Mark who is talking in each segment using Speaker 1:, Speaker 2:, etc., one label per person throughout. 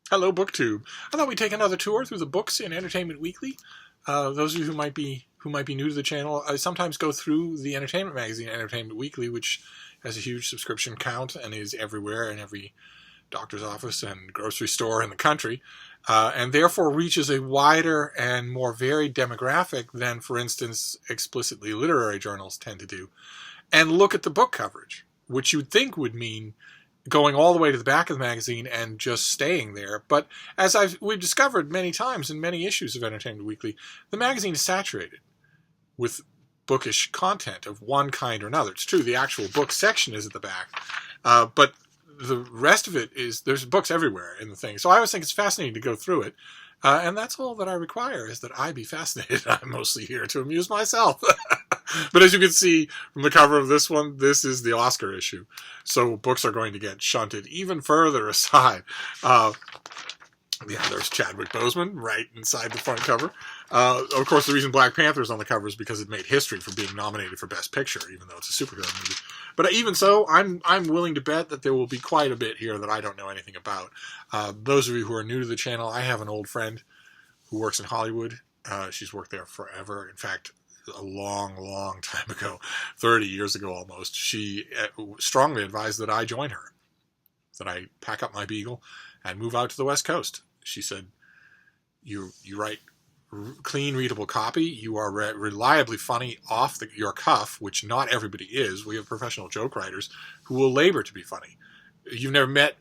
Speaker 1: Hello, BookTube. I thought we'd take another tour through the books in Entertainment Weekly. Those of you who might be new to the channel, I sometimes go through the entertainment magazine, Entertainment Weekly, which has a huge subscription count and is everywhere in every doctor's office and grocery store in the country, and therefore reaches a wider and more varied demographic than, for instance, explicitly literary journals tend to do. And look at the book coverage, which you'd think would mean going all the way to the back of the magazine and just staying there. But as we've discovered many times in many issues of Entertainment Weekly, the magazine is saturated with bookish content of one kind or another. It's true, the actual book section is at the back, but the rest of it is, there's books everywhere in the thing. So I always think it's fascinating to go through it. And that's all that I require, is that I be fascinated. I'm mostly here to amuse myself. But as you can see from the cover of this one, this is the Oscar issue. So books are going to get shunted even further aside. Yeah, there's Chadwick Boseman right inside the front cover. Of course, the reason Black Panther is on the cover is because it made history for being nominated for Best Picture, even though it's a superhero movie. But even so, I'm willing to bet that there will be quite a bit here that I don't know anything about. Those of you who are new to the channel, I have an old friend who works in Hollywood. She's worked there forever. In fact, a long, long time ago, 30 years ago almost, she strongly advised that I join her, that I pack up my Beagle and move out to the West Coast. She said, you write clean, readable copy. You are reliably funny off your cuff, which not everybody is. We have professional joke writers who will labor to be funny. You've never met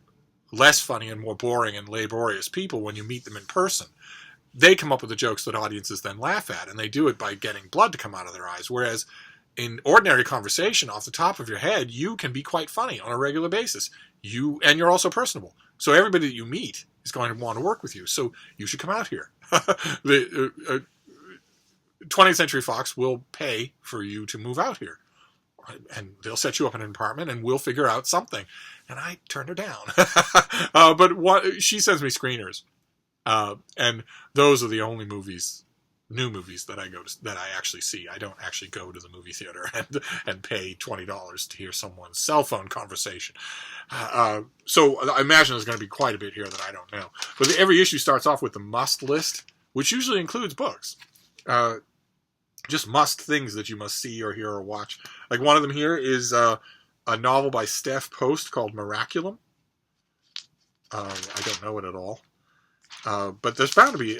Speaker 1: less funny and more boring and laborious people when you meet them in person. They come up with the jokes that audiences then laugh at, and they do it by getting blood to come out of their eyes. Whereas in ordinary conversation, off the top of your head, you can be quite funny on a regular basis. And you're also personable. So everybody that you meet is going to want to work with you. So you should come out here. The 20th Century Fox will pay for you to move out here. And they'll set you up in an apartment, and we'll figure out something. And I turned her down. But she sends me screeners. And those are the only new movies that I actually see. I don't actually go to the movie theater and pay $20 to hear someone's cell phone conversation. So I imagine there's going to be quite a bit here that I don't know. But every issue starts off with the must list, which usually includes books. Just must things that you must see or hear or watch. Like one of them here is a novel by Steph Post called Miraculum. I don't know it at all. But there's bound to be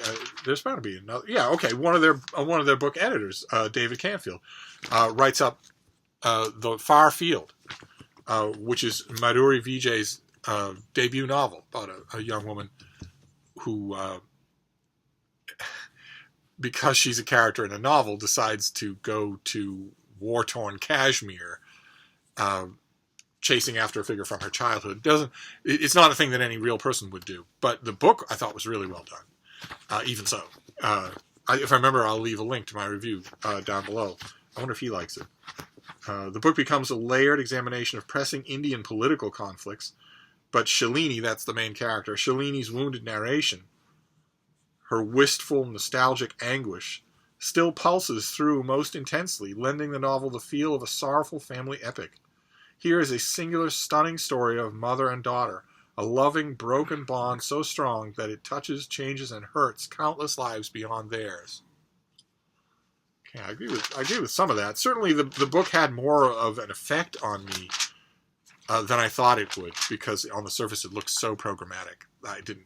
Speaker 1: another. Yeah, okay. One of their book editors, David Canfield, writes up The Far Field, which is Madhuri Vijay's debut novel about a young woman who, because she's a character in a novel, decides to go to war-torn Kashmir, chasing after a figure from her childhood. It's not a thing that any real person would do. But the book, I thought, was really well done. Even so. If I remember, I'll leave a link to my review down below. I wonder if he likes it. The book becomes a layered examination of pressing Indian political conflicts. But Shalini, that's the main character, Shalini's wounded narration, her wistful, nostalgic anguish, still pulses through most intensely, lending the novel the feel of a sorrowful family epic. Here is a singular, stunning story of mother and daughter, a loving, broken bond so strong that it touches, changes, and hurts countless lives beyond theirs. Okay, I agree with some of that. Certainly, the book had more of an effect on me than I thought it would, because on the surface it looks so programmatic. I didn't,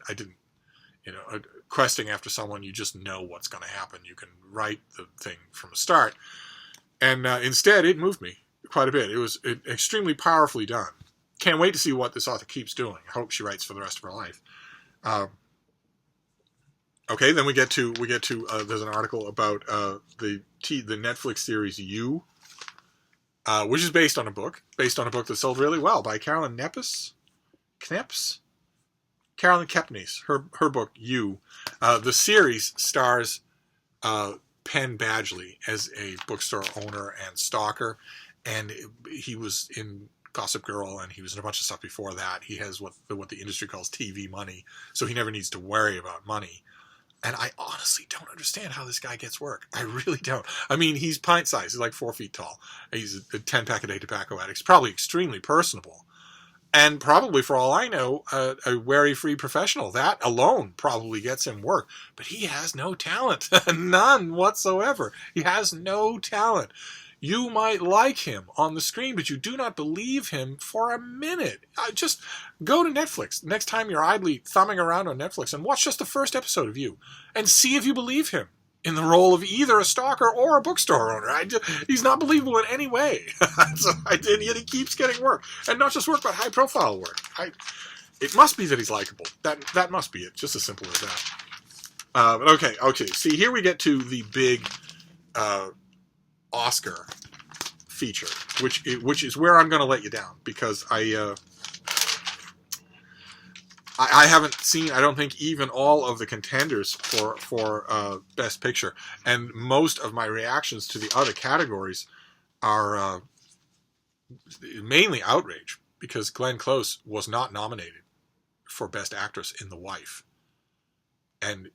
Speaker 1: questing after someone, you just know what's going to happen. You can write the thing from the start, and instead, it moved me quite a bit. It was extremely powerfully done. Can't wait to see what this author keeps doing. I hope she writes for the rest of her life. Okay, then we get to there's an article about the Netflix series You, which is based on a book that sold really well by Carolyn Kneps. Carolyn Kepnes, her book You. The series stars Penn Badgley as a bookstore owner and stalker. And he was in Gossip Girl, and he was in a bunch of stuff before that. He has what the industry calls TV money, so he never needs to worry about money. And I honestly don't understand how this guy gets work. I really don't. I mean, he's pint-sized. He's like 4 feet tall. He's a 10-pack-a-day tobacco addict. He's probably extremely personable. And probably, for all I know, a worry-free professional. That alone probably gets him work. But he has no talent. None whatsoever. He has no talent. You might like him on the screen, but you do not believe him for a minute. Just go to Netflix next time you're idly thumbing around on Netflix and watch just the first episode of You and see if you believe him in the role of either a stalker or a bookstore owner. He's not believable in any way. Yet he keeps getting work. And not just work, but high-profile work. It must be that he's likable. That must be it. Just as simple as that. Okay. See, here we get to the big Oscar feature, which is where I'm going to let you down, because I haven't seen, I don't think, even all of the contenders for Best Picture, and most of my reactions to the other categories are mainly outrage, because Glenn Close was not nominated for Best Actress in The Wife, and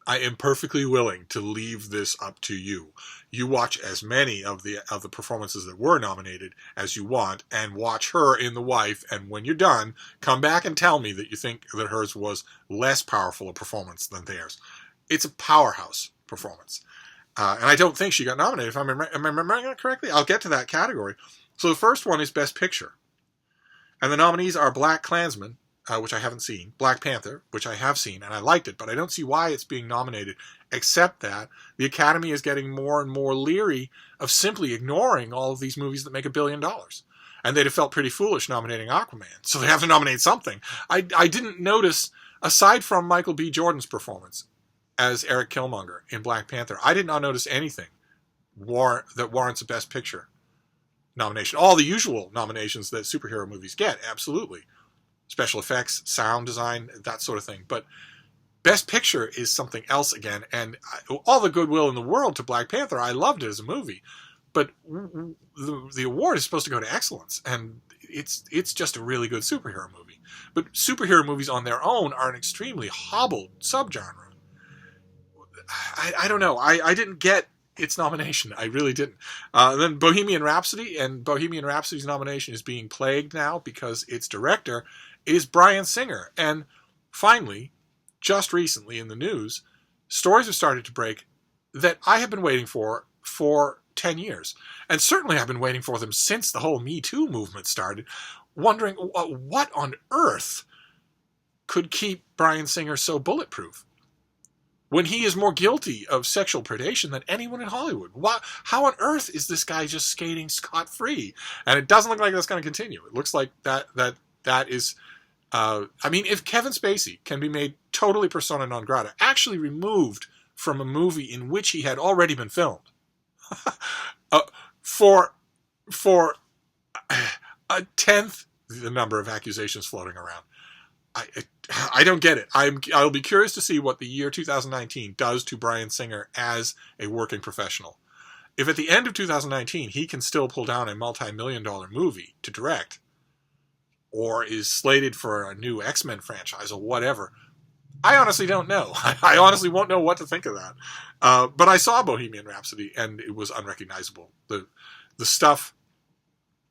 Speaker 1: I am perfectly willing to leave this up to you. You watch as many of the performances that were nominated as you want, and watch her in The Wife, and when you're done, come back and tell me that you think that hers was less powerful a performance than theirs. It's a powerhouse performance. And I don't think she got nominated. If am I remembering it correctly? I'll get to that category. So the first one is Best Picture. And the nominees are Black Klansman, which I haven't seen, Black Panther, which I have seen, and I liked it, but I don't see why it's being nominated, except that the Academy is getting more and more leery of simply ignoring all of these movies that make $1 billion. And they'd have felt pretty foolish nominating Aquaman, so they have to nominate something. I didn't notice, aside from Michael B. Jordan's performance as Eric Killmonger in Black Panther, I did not notice anything that warrants a Best Picture nomination. All the usual nominations that superhero movies get, absolutely. Special effects, sound design, that sort of thing. But Best Picture is something else again. And all the goodwill in the world to Black Panther, I loved it as a movie. But the award is supposed to go to excellence. And it's just a really good superhero movie. But superhero movies on their own are an extremely hobbled subgenre. I don't know. I didn't get its nomination. I really didn't. Then Bohemian Rhapsody, and Bohemian Rhapsody's nomination is being plagued now because its director is Bryan Singer. And finally, just recently in the news, stories have started to break that I have been waiting for 10 years. And certainly I've been waiting for them since the whole Me Too movement started, wondering what on earth could keep Bryan Singer so bulletproof when he is more guilty of sexual predation than anyone in Hollywood. How on earth is this guy just skating scot-free? And it doesn't look like that's going to continue. It looks like that is... if Kevin Spacey can be made totally persona non grata, actually removed from a movie in which he had already been filmed, for a tenth the number of accusations floating around, I don't get it. I'll be curious to see what the year 2019 does to Bryan Singer as a working professional. If at the end of 2019 he can still pull down a multi-million-dollar movie to direct, or is slated for a new X-Men franchise or whatever, I honestly don't know. I honestly won't know what to think of that. But I saw Bohemian Rhapsody, and it was unrecognizable. The stuff,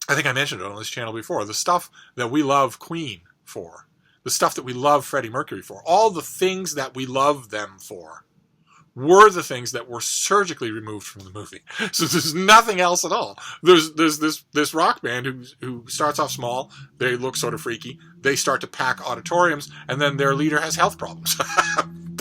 Speaker 1: I think I mentioned it on this channel before, the stuff that we love Queen for, the stuff that we love Freddie Mercury for, all the things that we love them for, were the things that were surgically removed from the movie. So there's nothing else at all. There's this rock band who starts off small, they look sort of freaky, they start to pack auditoriums, and then their leader has health problems.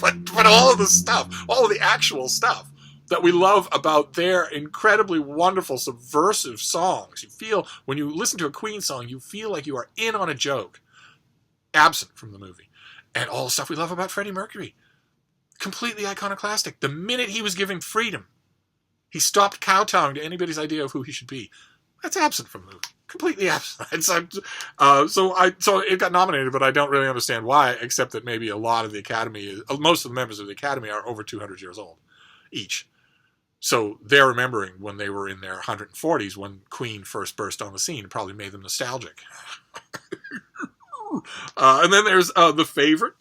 Speaker 1: but all of the stuff, all of the actual stuff that we love about their incredibly wonderful subversive songs, you feel, when you listen to a Queen song, you feel like you are in on a joke, absent from the movie. And all the stuff we love about Freddie Mercury, completely iconoclastic. The minute he was given freedom, he stopped kowtowing to anybody's idea of who he should be. That's absent from the movie. Completely absent. So it got nominated, but I don't really understand why, except that maybe a lot of the Academy, most of the members of the Academy are over 200 years old, each. So they're remembering when they were in their 140s when Queen first burst on the scene. It probably made them nostalgic. And then there's The Favorite,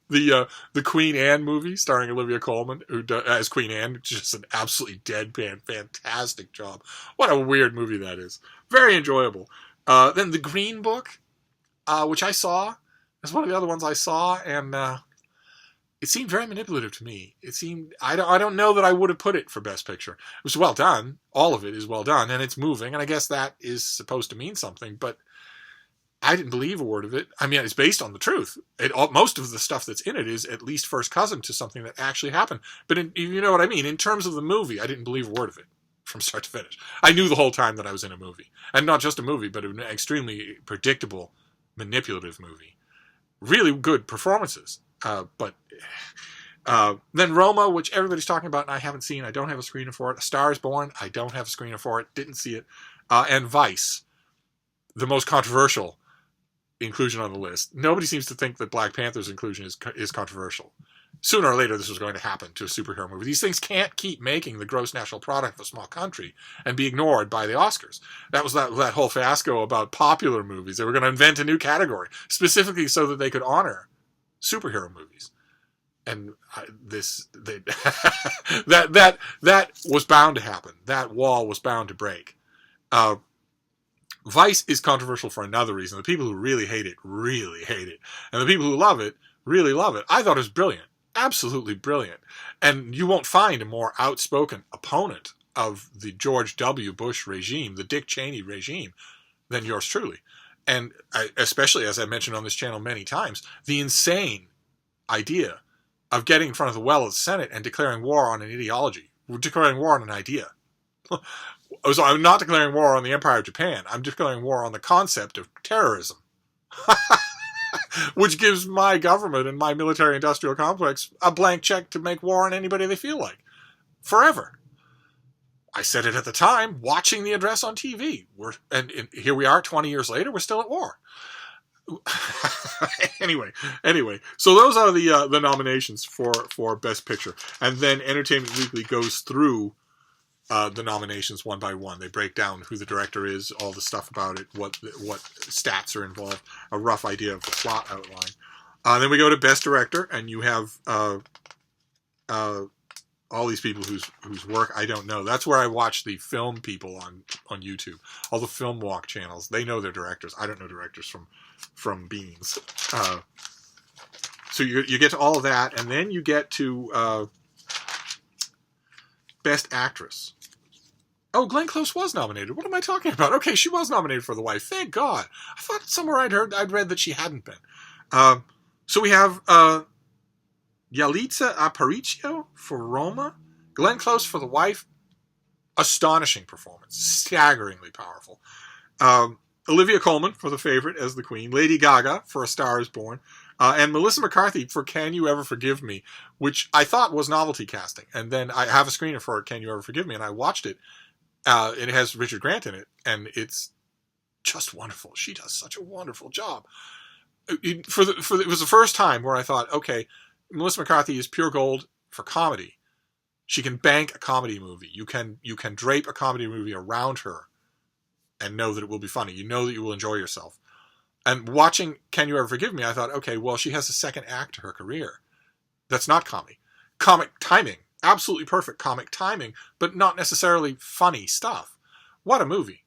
Speaker 1: the Queen Anne movie starring Olivia Colman, who as Queen Anne, just an absolutely deadpan, fantastic job. What a weird movie that is. Very enjoyable. Then The Green Book, which I saw. It's one of the other ones I saw, and it seemed very manipulative to me. It seemed, I don't know that I would have put it for Best Picture. It was well done. All of it is well done, and it's moving, and I guess that is supposed to mean something, but I didn't believe a word of it. I mean, it's based on the truth. Most of the stuff that's in it is at least first cousin to something that actually happened. But you know what I mean? In terms of the movie, I didn't believe a word of it from start to finish. I knew the whole time that I was in a movie. And not just a movie, but an extremely predictable, manipulative movie. Really good performances. But then Roma, which everybody's talking about and I haven't seen. I don't have a screener for it. A Star is Born. I don't have a screener for it. Didn't see it. And Vice, the most controversial inclusion on the list. Nobody seems to think that Black Panther's inclusion is controversial. Sooner or later, this was going to happen to a superhero movie. These things can't keep making the gross national product of a small country and be ignored by the Oscars. That was that whole fiasco about popular movies. They were going to invent a new category specifically so that they could honor superhero movies. And that was bound to happen. That wall was bound to break. Vice is controversial for another reason. The people who really hate it. And the people who love it really love it. I thought it was brilliant. Absolutely brilliant. And you won't find a more outspoken opponent of the George W. Bush regime, the Dick Cheney regime, than yours truly. And especially, as I mentioned on this channel many times, the insane idea of getting in front of the well of the Senate and declaring war on an ideology, declaring war on an idea. So I'm not declaring war on the Empire of Japan. I'm declaring war on the concept of terrorism, which gives my government and my military-industrial complex a blank check to make war on anybody they feel like, forever. I said it at the time, watching the address on TV. And here we are, 20 years later, we're still at war. Anyway, so those are the nominations for Best Picture, and then Entertainment Weekly goes through the nominations one by one. They break down who the director is, all the stuff about it, what stats are involved, a rough idea of the plot outline. Then we go to Best Director, and you have all these people whose work I don't know. That's where I watch the film people on YouTube, all the film walk channels. They know their directors. I don't know directors from beans. So you get to all of that, and then you get to Best Actress. Oh, Glenn Close was nominated. What am I talking about? Okay, she was nominated for The Wife. Thank God. I thought somewhere I'd read that she hadn't been. So we have Yalitza Aparicio for Roma, Glenn Close for The Wife. Astonishing performance, staggeringly powerful. Olivia Colman for The Favorite as the Queen, Lady Gaga for A Star is Born, and Melissa McCarthy for Can You Ever Forgive Me, which I thought was novelty casting. And then I have a screener for Can You Ever Forgive Me, and I watched it. It has Richard Grant in it, and it's just wonderful. She does such a wonderful job. It was the first time where I thought, okay, Melissa McCarthy is pure gold for comedy. She can bank a comedy movie. You can drape a comedy movie around her and know that it will be funny. You know that you will enjoy yourself. And watching Can You Ever Forgive Me, I thought, okay, well, she has a second act to her career. That's not comedy. Comic timing. Absolutely perfect comic timing, but not necessarily funny stuff. What a movie.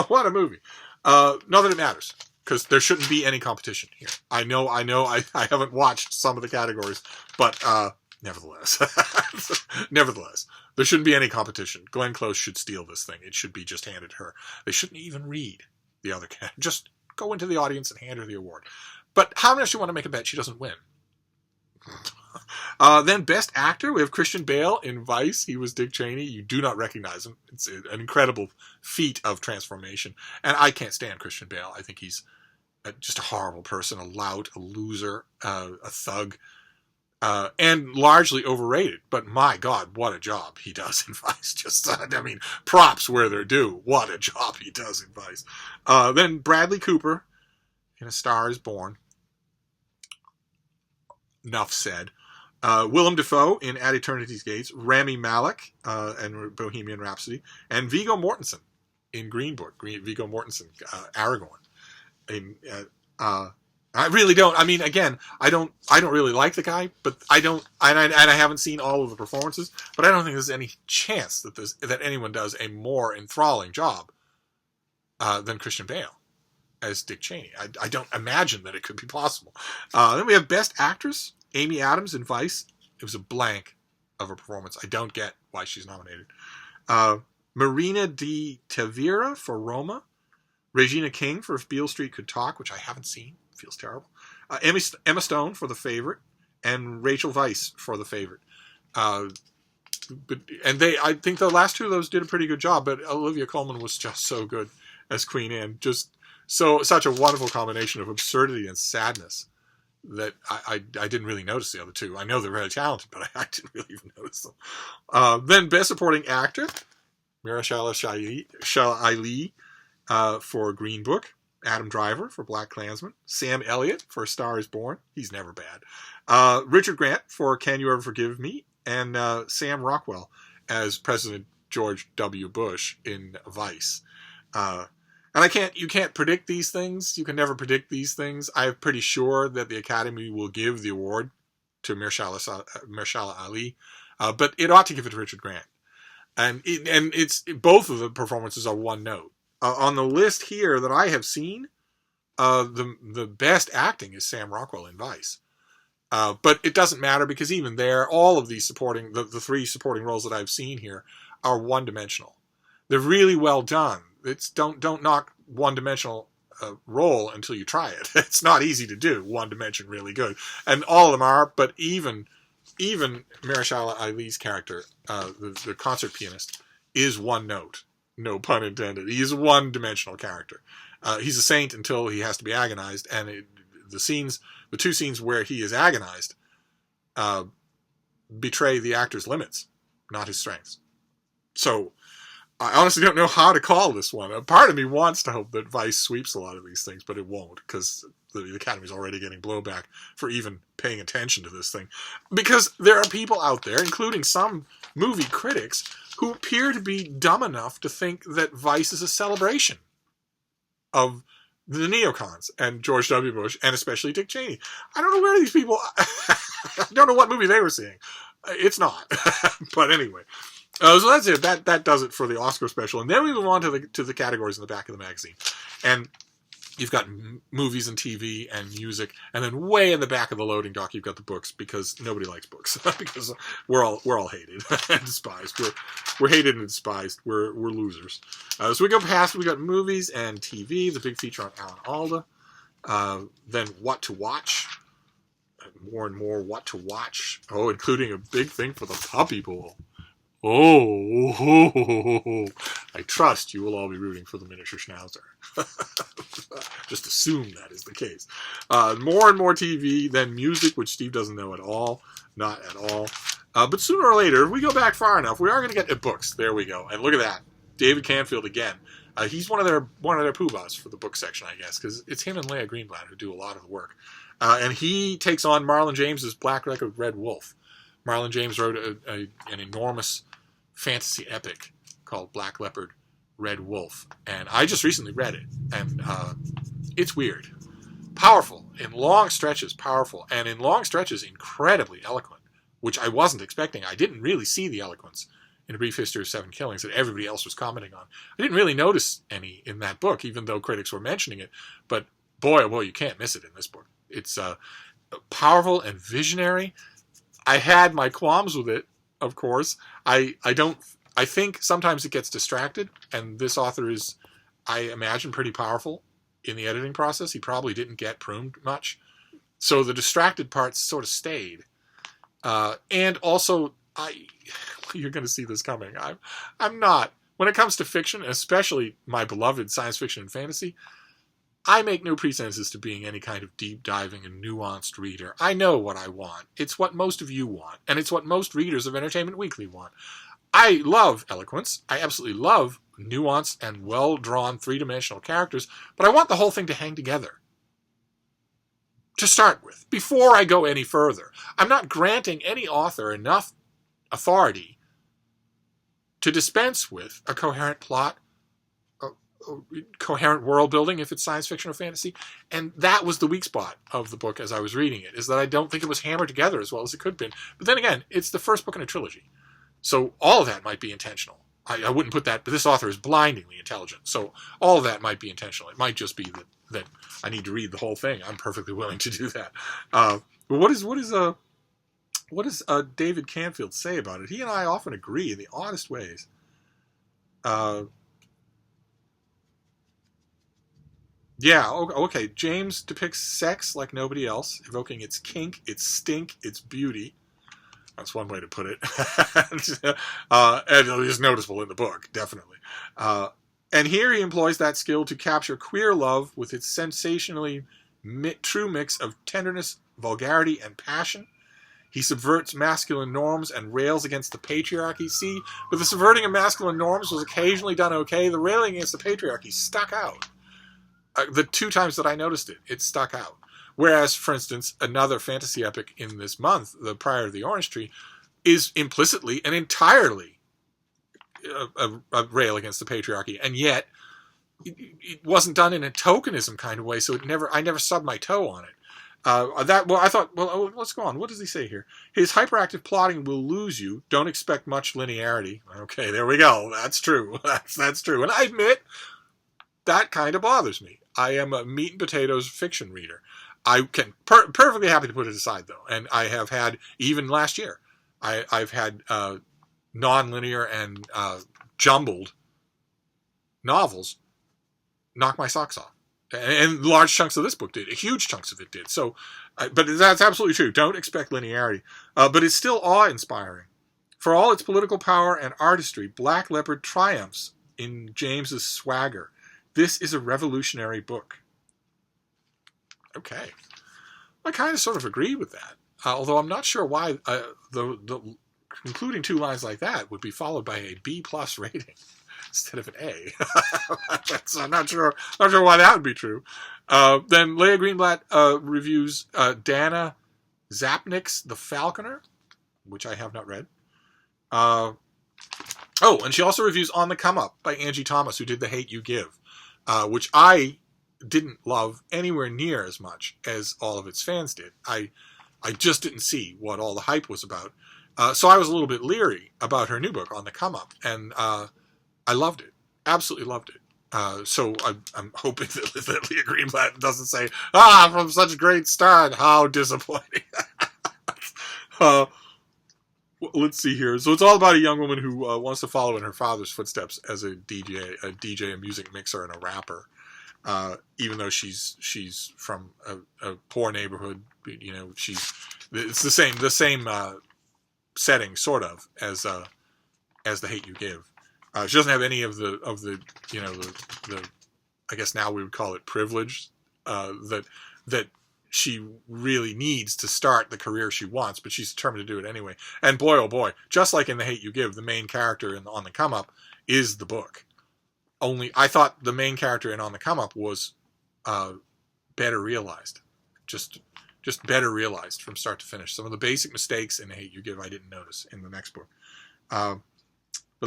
Speaker 1: What a movie. Not that it matters, because there shouldn't be any competition here. I know, I haven't watched some of the categories, but nevertheless, there shouldn't be any competition. Glenn Close should steal this thing. It should be just handed to her. They shouldn't even read the other candidate. Just go into the audience and hand her the award. But how much do you want to make a bet she doesn't win? Then Best Actor, we have Christian Bale in Vice. He was Dick Cheney. You do not recognize him. It's an incredible feat of transformation. And I can't stand Christian Bale. I think he's just a horrible person, a lout, a loser, a thug, and largely overrated. But my God, what a job he does in Vice. Just, props where they're due. What a job he does in Vice. Then Bradley Cooper in A Star is Born. Enough said. Willem Dafoe in At Eternity's Gates, Rami Malek and Bohemian Rhapsody, and Viggo Mortensen in Green Book. Viggo Mortensen, Aragorn. I really don't. Again, I don't really like the guy, but I haven't seen all of the performances, but I don't think there's any chance that anyone does a more enthralling job than Christian Bale. as Dick Cheney. I don't imagine that it could be possible. Then we have Best Actress, Amy Adams in Vice. It was a blank of a performance. I don't get why she's nominated. Marina de Tavira for Roma. Regina King for If Beale Street Could Talk, which I haven't seen. Feels terrible. Emma Stone for The Favorite. And Rachel Weisz for The Favorite. I think the last two of those did a pretty good job, but Olivia Colman was just so good as Queen Anne. Just such a wonderful combination of absurdity and sadness that I didn't really notice the other two. I know they're very talented, but I didn't really even notice them. Then Best Supporting Actor, Mahershala Ali for Green Book, Adam Driver for Black Klansman, Sam Elliott for A Star Is Born. He's never bad. Richard Grant for Can You Ever Forgive Me, and Sam Rockwell as President George W. Bush in Vice. And you can't predict these things. You can never predict these things. I'm pretty sure that the Academy will give the award to Mahershala Ali, but it ought to give it to Richard Grant. And it's both of the performances are one note. On the list here that I have seen, the best acting is Sam Rockwell in Vice. But it doesn't matter because even there, all of these supporting, the three supporting roles that I've seen here are one-dimensional. They're really well done. Don't knock one-dimensional role until you try it. It's not easy to do one dimension really good, and all of them are. But even Mahershala Ali's character, the concert pianist, is one note. No pun intended. He is a one-dimensional character. He's a saint until he has to be agonized, and the two scenes where he is agonized betray the actor's limits, not his strengths. So I honestly don't know how to call this one. A part of me wants to hope that Vice sweeps a lot of these things, but it won't, because the Academy's already getting blowback for even paying attention to this thing. Because there are people out there, including some movie critics, who appear to be dumb enough to think that Vice is a celebration of the neocons and George W. Bush, and especially Dick Cheney. I don't know where these people... I don't know what movie they were seeing. It's not. But anyway. So that's it. That does it for the Oscar special. And then we move on to the categories in the back of the magazine. And you've got movies and TV and music. And then way in the back of the loading dock, you've got the books, because nobody likes books. Because we're all hated and despised. We're hated and despised. We're losers. So we go past, we got movies and TV, the big feature on Alan Alda. Then What to Watch. More and more What to Watch. Oh, including a big thing for the Puppy Bowl. Oh, I trust you will all be rooting for the miniature schnauzer. Just assume that is the case. More and more TV, then music, which Steve doesn't know at all. Not at all. But sooner or later, if we go back far enough, we are going to get books. There we go. And look at that. David Canfield again. He's one of their poobahs for the book section, I guess, because it's him and Leah Greenblatt who do a lot of the work. And he takes on Marlon James's Black Record Red Wolf. Marlon James wrote an enormous fantasy epic called Black Leopard Red Wolf, and I just recently read it, and it's weird, powerful in long stretches, powerful, and in long stretches incredibly eloquent, which I wasn't expecting. I didn't really see the eloquence in A Brief History of Seven Killings that everybody else was commenting on. I didn't really notice any in that book, even though critics were mentioning it, but boy, oh boy, you can't miss it in this book. It's powerful and visionary. I had my qualms with it, of course. I think sometimes it gets distracted, and this author is, I imagine, pretty powerful in the editing process. He probably didn't get pruned much. So the distracted parts sort of stayed. And also, you're going to see this coming. I'm not. When it comes to fiction, especially my beloved science fiction and fantasy, I make no pretenses to being any kind of deep-diving and nuanced reader. I know what I want. It's what most of you want, and it's what most readers of Entertainment Weekly want. I love eloquence. I absolutely love nuanced and well-drawn three-dimensional characters, but I want the whole thing to hang together. To start with, before I go any further, I'm not granting any author enough authority to dispense with a coherent plot, coherent world building if it's science fiction or fantasy. And that was the weak spot of the book as I was reading it, is that I don't think it was hammered together as well as it could have been. But then again, it's the first book in a trilogy. So all of that might be intentional. I wouldn't put that, but this author is blindingly intelligent. So all of that might be intentional. It might just be that I need to read the whole thing. I'm perfectly willing to do that. But what does David Canfield say about it? He and I often agree in the oddest ways. Yeah, okay. James depicts sex like nobody else, evoking its kink, its stink, its beauty. That's one way to put it. And it is noticeable in the book, definitely. And here he employs that skill to capture queer love with its sensationally true mix of tenderness, vulgarity, and passion. He subverts masculine norms and rails against the patriarchy. See, but the subverting of masculine norms was occasionally done okay. The railing against the patriarchy stuck out. The 2 times that I noticed it, it stuck out. Whereas, for instance, another fantasy epic in this month, The Prior of the Orange Tree, is implicitly and entirely a rail against the patriarchy, and yet it wasn't done in a tokenism kind of way. So I never stubbed my toe on it. I thought, let's go on. What does he say here? His hyperactive plotting will lose you. Don't expect much linearity. Okay, there we go. That's true. That's true. And I admit that kind of bothers me. I am a meat and potatoes fiction reader. I can perfectly happy to put it aside, though. And I have had, even last year, I've had non-linear and jumbled novels knock my socks off. And large chunks of this book did. Huge chunks of it did. So, but that's absolutely true. Don't expect linearity. But it's still awe-inspiring. For all its political power and artistry, Black Leopard triumphs in James's swagger. This is a revolutionary book. Okay. I kind of sort of agree with that. Although I'm not sure why the concluding 2 lines like that would be followed by a B+ rating instead of an A. I'm not sure why that would be true. Then Leah Greenblatt reviews Dana Zapnick's The Falconer, which I have not read. And she also reviews On the Come Up by Angie Thomas, who did The Hate U Give, which I didn't love anywhere near as much as all of its fans did. I just didn't see what all the hype was about. So I was a little bit leery about her new book, On the Come Up, and I loved it. Absolutely loved it. So I'm hoping that Leah Greenblatt doesn't say, from such a great start, how disappointing. Let's see here. So it's all about a young woman who wants to follow in her father's footsteps as a DJ, a music mixer, and a rapper. Even though she's from a poor neighborhood, it's the same setting sort of as The Hate U Give. She doesn't have any of the I guess now we would call it privilege that she really needs to start the career she wants, but she's determined to do it anyway. And boy, oh boy, just like in The Hate U Give, the main character On the Come Up is the book. Only I thought the main character in On the Come Up was better realized. Just better realized from start to finish. Some of the basic mistakes in The Hate U Give I didn't notice in the next book. But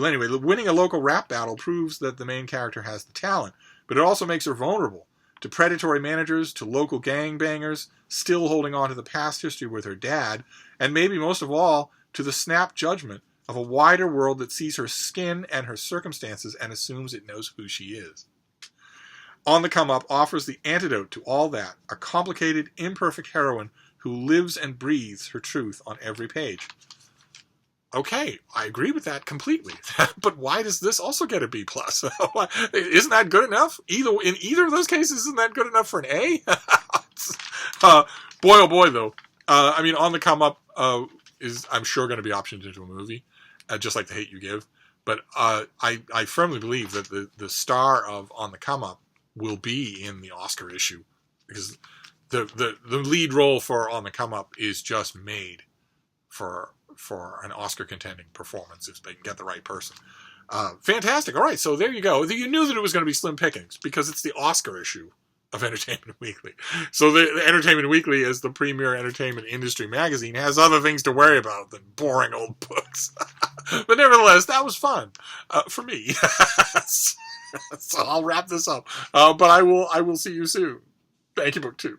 Speaker 1: anyway, winning a local rap battle proves that the main character has the talent, but it also makes her vulnerable to predatory managers, to local gangbangers, still holding on to the past history with her dad, and maybe most of all, to the snap judgment of a wider world that sees her skin and her circumstances and assumes it knows who she is. On the Come Up offers the antidote to all that, a complicated, imperfect heroine who lives and breathes her truth on every page. Okay, I agree with that completely. But why does this also get a B+? Isn't that good enough? In either of those cases, isn't that good enough for an A? Boy, oh boy, though. On the Come Up is, I'm sure, going to be optioned into a movie, just like The Hate U Give. But I firmly believe that the star of On the Come Up will be in the Oscar issue, because the lead role for On the Come Up is just made for an Oscar contending performance if they can get the right person. Fantastic. All right, so there you go. You knew that it was going to be slim pickings because it's the Oscar issue of Entertainment Weekly. So the Entertainment Weekly, as the premier entertainment industry magazine, has other things to worry about than boring old books. But nevertheless, that was fun for me. So I'll wrap this up. But I will see you soon. Thank you, BookTube.